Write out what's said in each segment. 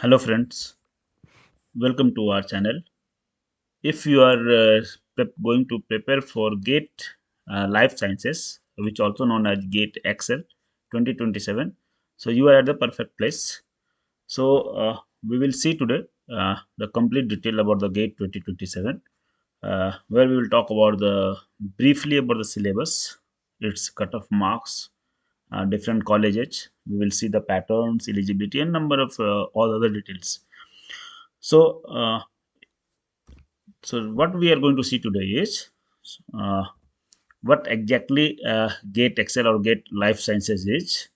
Hello friends, welcome to our channel. If you are going to prepare for GATE Life Sciences, which also known as GATE Excel 2027, so you are at the perfect place. So we will see today the complete detail about the GATE 2027, where we will talk about the briefly about the syllabus, its cutoff marks, different colleges. We will see the patterns, eligibility, and number of all other details. So what we are going to see today is uh, what exactly GATE Excel or GATE Life Sciences is,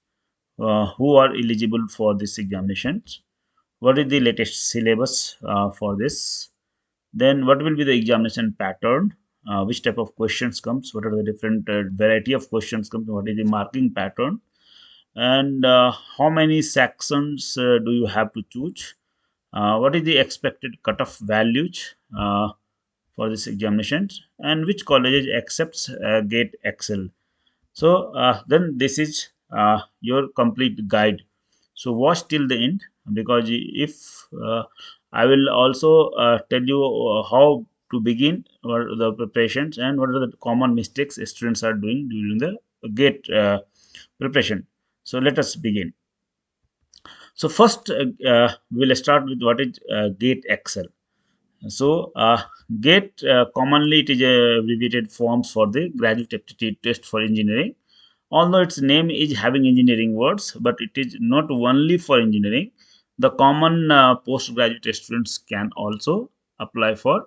who are eligible for this examinations, what is the latest syllabus for this, then what will be the examination pattern, which type of questions comes, what are the different variety of questions comes, what is the marking pattern, and how many sections do you have to choose, what is the expected cutoff values for this examinations, and which colleges accepts GATE Excel. So then this is your complete guide. So watch till the end, because if I will also tell you how to begin or the preparations and what are the common mistakes students are doing during the GATE preparation. So let us begin. So first, we'll start with what is GATE Excel. So, GATE commonly it is a abbreviated forms for the graduate aptitude test for engineering. Although its name is having engineering words, but it is not only for engineering. The common postgraduate students can also apply for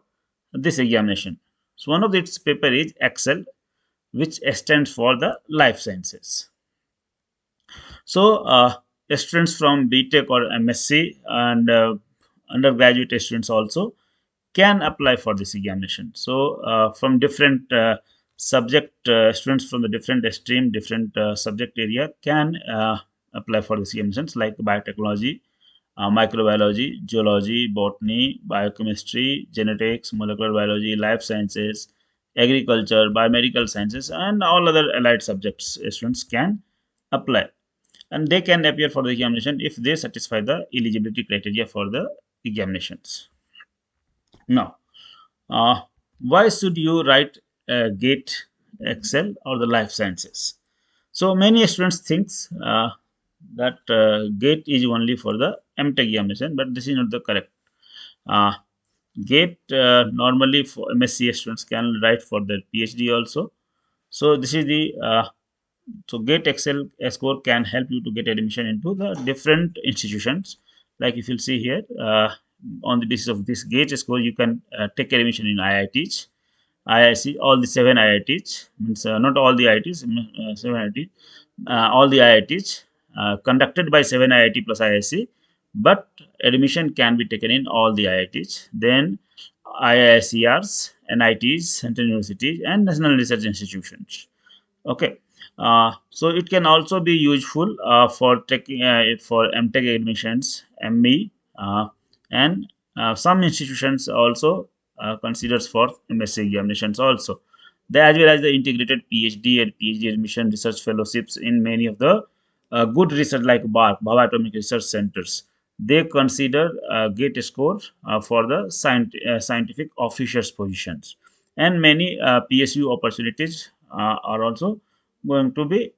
this examination. So, one of its paper is Excel, which stands for the life sciences. So, students from B.Tech or M.Sc and undergraduate students also can apply for this examination. So, from different subject students from the different stream, different subject area can apply for this examinations like biotechnology, microbiology, zoology, botany, biochemistry, genetics, molecular biology, life sciences, agriculture, biomedical sciences, and all other allied subjects students can apply, and they can appear for the examination if they satisfy the eligibility criteria for the examinations. Now, uh, why should you write GATE Excel or the life sciences? So many students thinks that GATE is only for the M.Tech examination, but this is not the correct. Uh, GATE normally for M.Sc students can write for their PhD also. So this is the so GATE Excel score can help you to get admission into the different institutions. Like if you see here, on the basis of this GATE score, you can take admission in IITs, IIC, all the seven IITs, means not all the IITs, seven IITs, all the IITs conducted by seven IIT plus IIC, but admission can be taken in all the IITs. Then IISERs, NITs, Central Universities, and National Research Institutions. Okay. So it can also be useful for taking for M.Tech admissions, ME, and some institutions also considers for M.Sc examinations also. As well as the integrated PhD and PhD admission research fellowships in many of the good research like BARC, Bioatomic Research Centers. They consider GATE score for the scientific officers positions, and many PSU opportunities are also going to be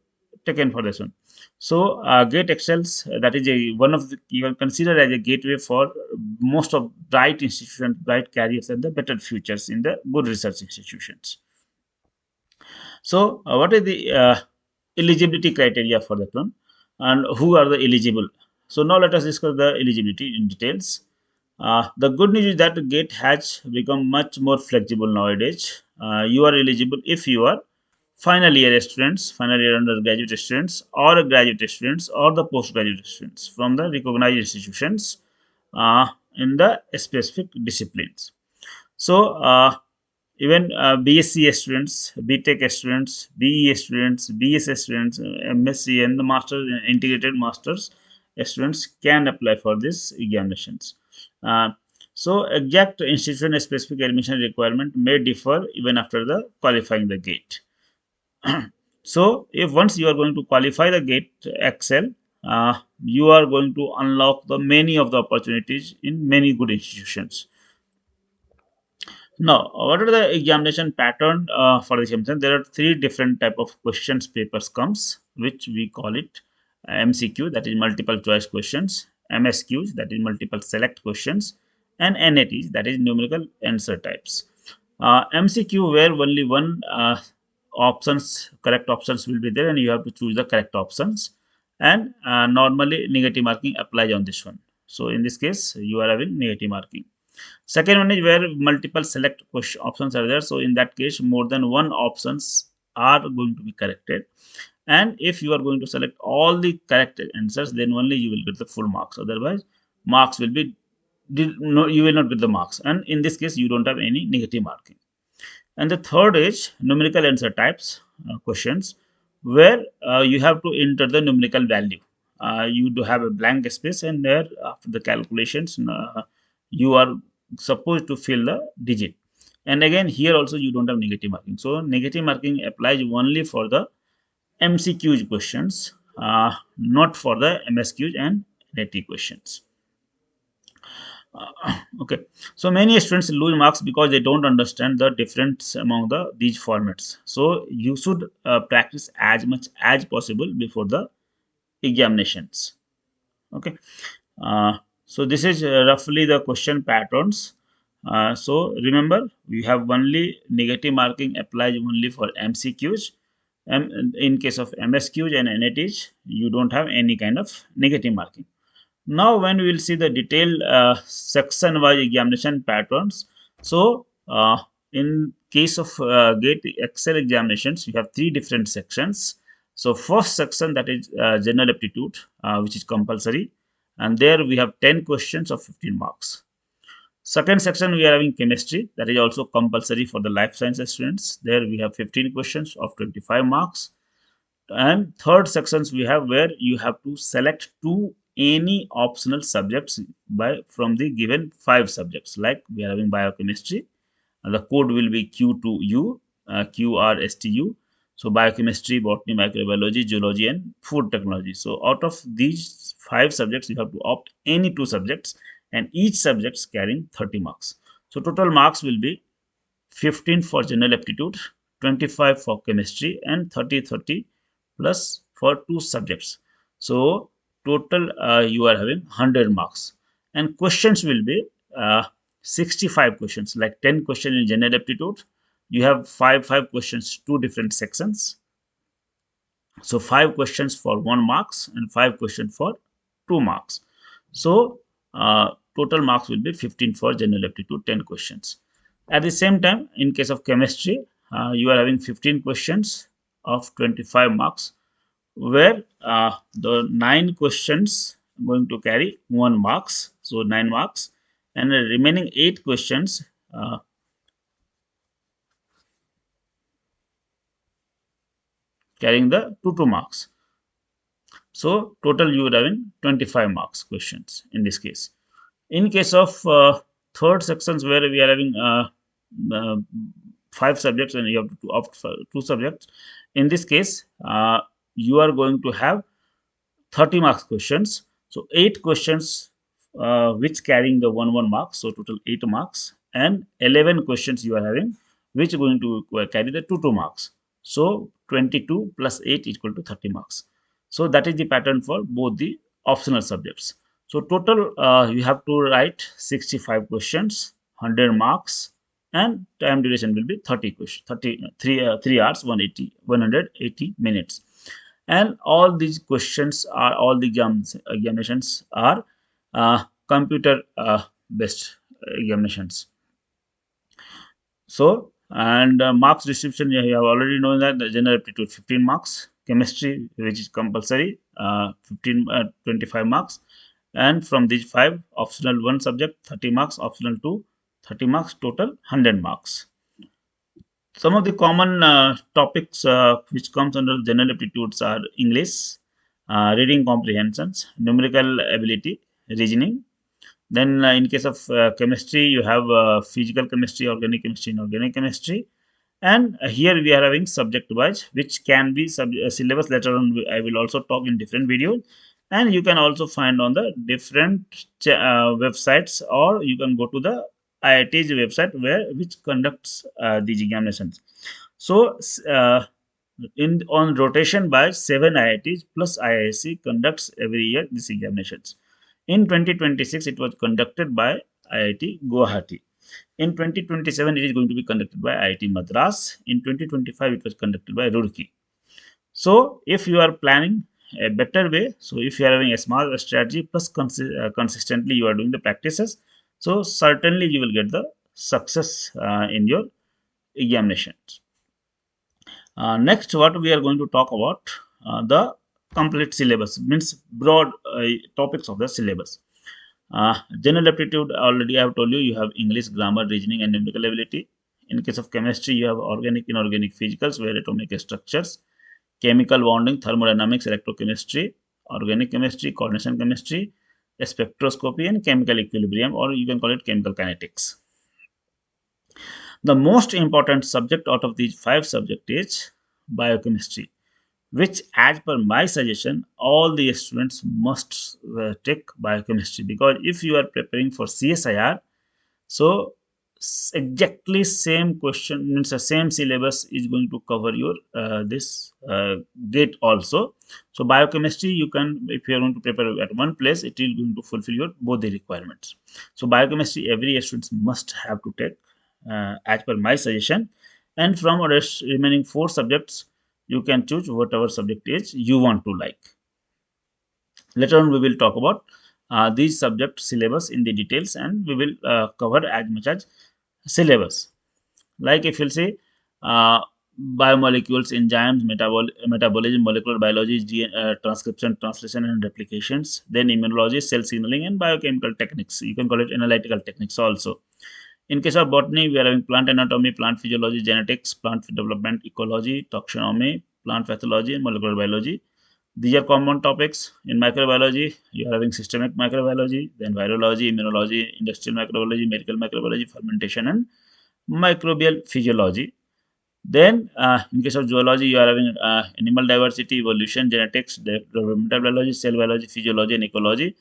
taken for this one. So, GATE excels, that is a one of the you can consider as a gateway for most of bright institutions, bright careers, and the better futures in the good research institutions. So, what is the eligibility criteria for that one, and who are the eligible? So, now let us discuss the eligibility in details. The good news is that GATE has become much more flexible nowadays. You are eligible if you are final year students, final year undergraduate students, or graduate students, or the postgraduate students from the recognized institutions in the specific disciplines. So, even B.Sc students, B.Tech students, BE students, BS students, M.Sc, and the master integrated masters students can apply for these examinations. Uh, so, exact institution specific admission requirement may differ even after the qualifying the GATE. So, if once you are going to qualify the GATE Excel, you are going to unlock the many of the opportunities in many good institutions. Now, what are the examination pattern for the examination? There are three different type of questions papers comes, which we call it MCQ, that is multiple choice questions, MSQs, that is multiple select questions, and NATs, that is numerical answer types. MCQ where only one options, correct options will be there, and you have to choose the correct options. And normally negative marking applies on this one. So in this case, you are having negative marking. Second one is where multiple select question options are there. So in that case, more than one options are going to be corrected. And if you are going to select all the correct answers, then only you will get the full marks. Otherwise, marks will be no, you will not get the marks. And in this case, you don't have any negative marking. And the third is numerical answer types questions, where you have to enter the numerical value. You do have a blank space, and there after the calculations, you are supposed to fill the digit. And again, here also you don't have negative marking. So negative marking applies only for the MCQ questions, not for the MSQ and NAT questions. Okay, so many students lose marks because they don't understand the difference among these formats. So you should practice as much as possible before the examinations. Okay, so this is roughly the question patterns. So remember, we have only negative marking applies only for MCQs. In case of MSQs and NATs, you don't have any kind of negative marking. Now, when we will see the detailed section-wise examination patterns, so in case of GATE Excel examinations, we have three different sections. So, first section, that is general aptitude, which is compulsory, and there we have 10 questions of 15 marks. Second section, we are having chemistry, that is also compulsory for the life sciences students. There we have 15 questions of 25 marks. And third sections we have where you have to select two any optional subjects by from the given five subjects. Like we are having biochemistry, and the code will be Q2U, QRSTU. So biochemistry, botany, microbiology, zoology, and food technology. So out of these five subjects, you have to opt any two subjects, and each subject carrying 30 marks. So total marks will be 15 for general aptitude, 25 for chemistry, and 30 plus for two subjects. So total you are having 100 marks. And questions will be 65 questions, like 10 questions in general aptitude. You have five questions, two different sections. So five questions for 1 marks and five questions for 2 marks. So total marks will be 15 for general aptitude, 10 questions. At the same time, in case of chemistry, you are having 15 questions of 25 marks, where the 9 questions going to carry 1 marks, so 9 marks, and the remaining 8 questions carrying the 2 marks. So total you are having 25 marks questions in this case. In case of third sections where we are having uh, five subjects and you have to opt for two subjects, in this case you are going to have 30 marks questions. So 8 questions which carrying the 1 mark, so total 8 marks, and 11 questions you are having which are going to carry the 2 marks. So 22 plus 8 equal to 30 marks. So that is the pattern for both the optional subjects. So total you have to write 65 questions, 100 marks, and time duration will be 30 questions, 3 hours, 180 minutes. And all these questions are all the examinations are computer based examinations. So and marks distribution, you have already known that the general aptitude 15 marks, chemistry which is compulsory 25 marks, and from these five optional one subject 30 marks, optional two 30 marks, total 100 marks. Some of the common topics which comes under general aptitudes are English, reading comprehensions, numerical ability, reasoning. Then in case of chemistry, you have physical chemistry, organic chemistry, inorganic chemistry. And here we are having subject wise, which can be syllabus. Later on, I will also talk in different videos. and you can also find on the different websites, or you can go to the IIT's website where which conducts these examinations. So in on rotation by 7 IITs plus IISc conducts every year these examinations. In 2026, it was conducted by IIT Guwahati. In 2027, it is going to be conducted by IIT Madras. In 2025, it was conducted by Roorkee. So, if you are planning a better way, so if you are having a small strategy plus consistently you are doing the practices, so certainly you will get the success in your examinations. Next, what we are going to talk about the complete syllabus, means broad topics of the syllabus. General aptitude, already I have told you, you have English, grammar, reasoning, and numerical ability. In case of chemistry, you have organic, inorganic, physicals, where atomic structures, chemical bonding, thermodynamics, electrochemistry, organic chemistry, coordination chemistry, spectroscopy, and chemical equilibrium, or you can call it chemical kinetics. The most important subject out of these five subjects is biochemistry, which, as per my suggestion, all the students must take biochemistry, because if you are preparing for CSIR, so exactly same question, means the same syllabus is going to cover your this gate also. So biochemistry, you can, if you are going to prepare at one place, it is going to fulfill your both the requirements. So biochemistry every student must have to take as per my suggestion. And from our remaining four subjects, you can choose whatever subject is you want to like. Later on, we will talk about these subject syllabus in the details, and we will cover as much as syllabus. Like if you'll say uh, biomolecules, enzymes, metabolism, molecular biology, transcription, translation, and replications. Then immunology, cell signaling, and biochemical techniques. You can call it analytical techniques also. In case of botany, we are having plant anatomy, plant physiology, genetics, plant development, ecology, taxonomy, plant pathology, and molecular biology. These are common topics. In microbiology, you are having systemic microbiology, then virology, immunology, industrial microbiology, medical microbiology, fermentation, and microbial physiology. Then, in case of zoology, you are having animal diversity, evolution, genetics, developmental biology, cell biology, physiology, and ecology.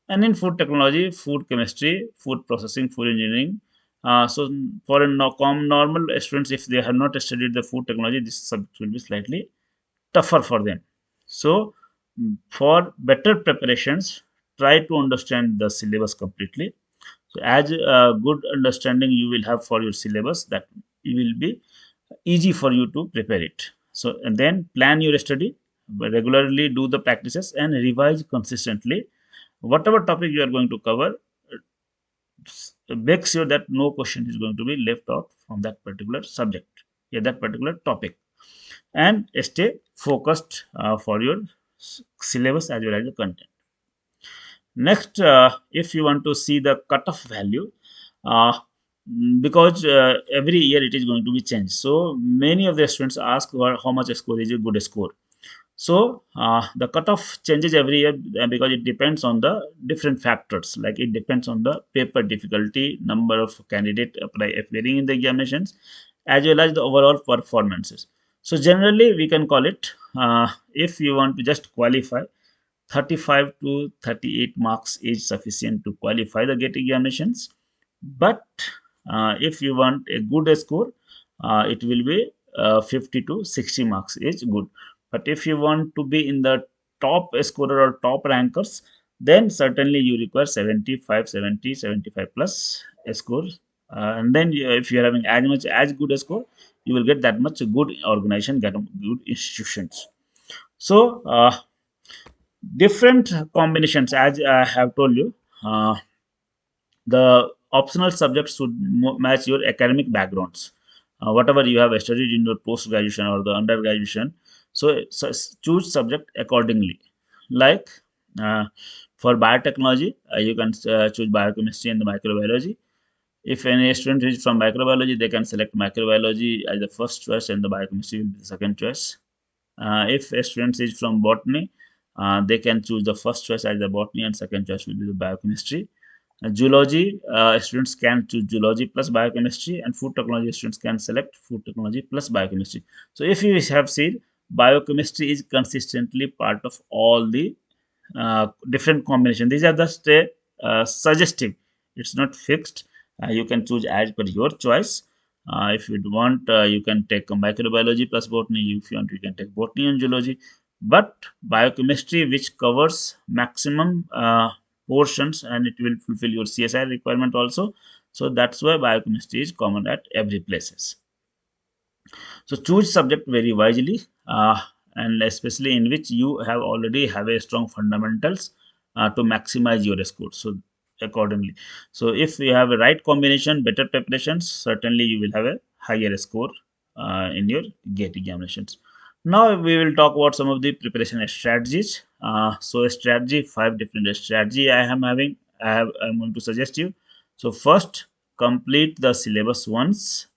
And in food technology, food chemistry, food processing, food engineering. So, for a normal students, if they have not studied the food technology, this subject will be slightly tougher for them. So, for better preparations, try to understand the syllabus completely. So, as a good understanding you will have for your syllabus, that it will be easy for you to prepare it. So, and then plan your study, but regularly do the practices and revise consistently. Whatever topic you are going to cover, make sure that no question is going to be left out from that particular subject, yeah, that particular topic, and stay focused for your syllabus as well as the content. Next, if you want to see the cutoff value, uh, because every year it is going to be changed, so many of the students ask how much score is a good score. So the cutoff changes every year because it depends on the different factors. Like it depends on the paper difficulty, number of candidate appearing in the examinations, as well as the overall performances. So generally, we can call it, if you want to just qualify, 35 to 38 marks is sufficient to qualify the GATE examinations. But if you want a good score, it will be 50 to 60 marks is good. But if you want to be in the top scorer or top rankers, then certainly you require 75, 70, 75 plus a score. And then if you are having as much as good a score, you will get that much good organization, get good institutions. So different combinations, as I have told you, the optional subjects should match your academic backgrounds, whatever you have studied in your post graduation or the undergraduation. So choose subject accordingly. Like for biotechnology, you can choose biochemistry and the microbiology. If any student is from microbiology, they can select microbiology as the first choice and the biochemistry will be the second choice. If a student is from botany, they can choose the first choice as the botany and second choice will be the biochemistry. Zoology, students can choose zoology plus biochemistry, and food technology students can select food technology plus biochemistry. So if you have seen, biochemistry is consistently part of all the different combination. These are just suggestive. It's not fixed. You can choose as per your choice. If you want, you can take microbiology plus botany. If you want, you can take botany and zoology. But biochemistry, which covers maximum portions, and it will fulfill your CSI requirement also. So that's why biochemistry is common at every places. So choose subject very wisely, and especially in which you have already have a strong fundamentals to maximize your score. So accordingly, so if you have a right combination, better preparations, certainly you will have a higher score in your GATE examinations. Now we will talk about some of the preparation strategies. So a strategy, five different strategy I am having. I'm going to suggest you. So first, complete the syllabus once.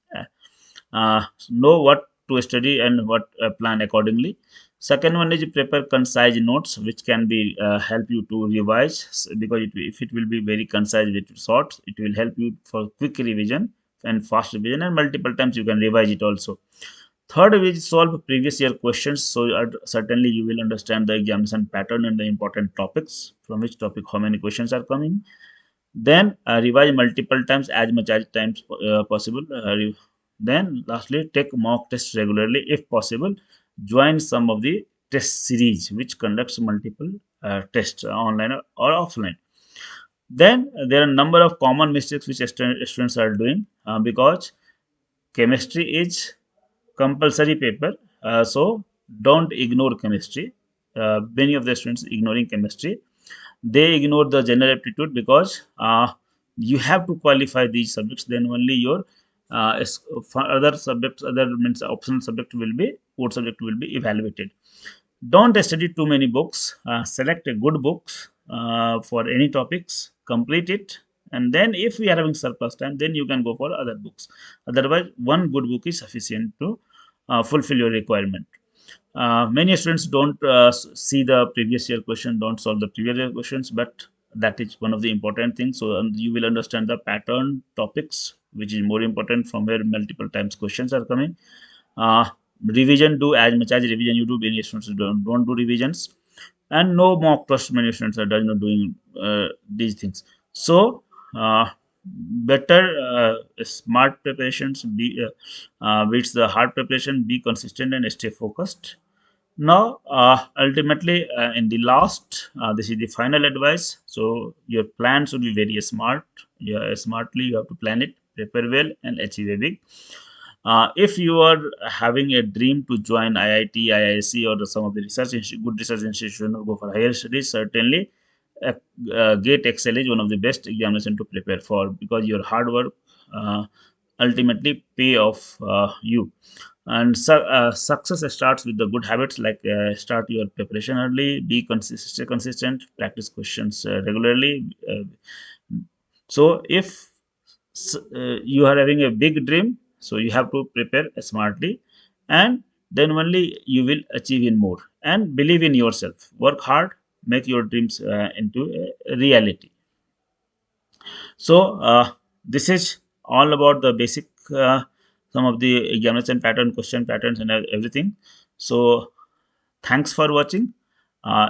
Know what to study and what plan accordingly. Second one is prepare concise notes which can be help you to revise, because if it will be very concise with short, it will help you for quick revision and fast revision, and multiple times you can revise it also. Third is solve previous year questions. So certainly you will understand the examination pattern and the important topics, from which topic how many questions are coming. Then revise multiple times, as much as times possible. Then lastly, take mock tests regularly if possible. Join some of the test series which conducts multiple tests online or offline. Then there are a number of common mistakes which students are doing, because chemistry is compulsory paper. So don't ignore chemistry. Many of the students ignoring chemistry. They ignore the general aptitude, because you have to qualify these subjects, then only your for other subjects, other means optional subject will be, core subject will be evaluated. Don't study too many books. Select a good books for any topics, complete it, and then if we are having surplus time, then you can go for other books. Otherwise, one good book is sufficient to fulfill your requirement. Many students don't see the previous year question, don't solve the previous year questions, but that is one of the important things. So you will understand the pattern topics, which is more important, from where multiple times questions are coming. uh, Revision, do as much as revision you do. Many students don't do revisions, and no mock test. Many students are not doing these things. So better smart preparations, be beats the hard preparation. Be consistent and stay focused. Now, ultimately, in the last, this is the final advice. So your plan should be very smart. Yeah, smartly you have to plan it, prepare well, and achieve a big. If you are having a dream to join IIT, IIC, or some of the good research institution, or go for higher studies, certainly uh, GATE Excel is one of the best examination to prepare for, because your hard work uh, ultimately pay off you. And success starts with the good habits, like start your preparation early, be stay consistent, practice questions regularly. So if you are having a big dream, so you have to prepare smartly, and then only you will achieve in more. And believe in yourself, work hard, make your dreams into a reality. So this is all about the basic some of the examination pattern, question patterns, and everything. So thanks for watching.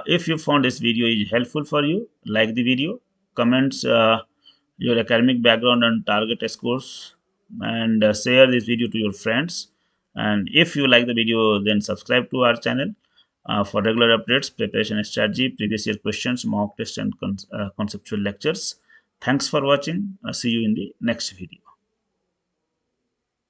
If you found this video is helpful for you, like the video, comments your academic background and target scores, and share this video to your friends. And if you like the video, then subscribe to our channel for regular updates, preparation strategy, previous year questions, mock tests, and conceptual lectures. Thanks for watching. See you in the next video.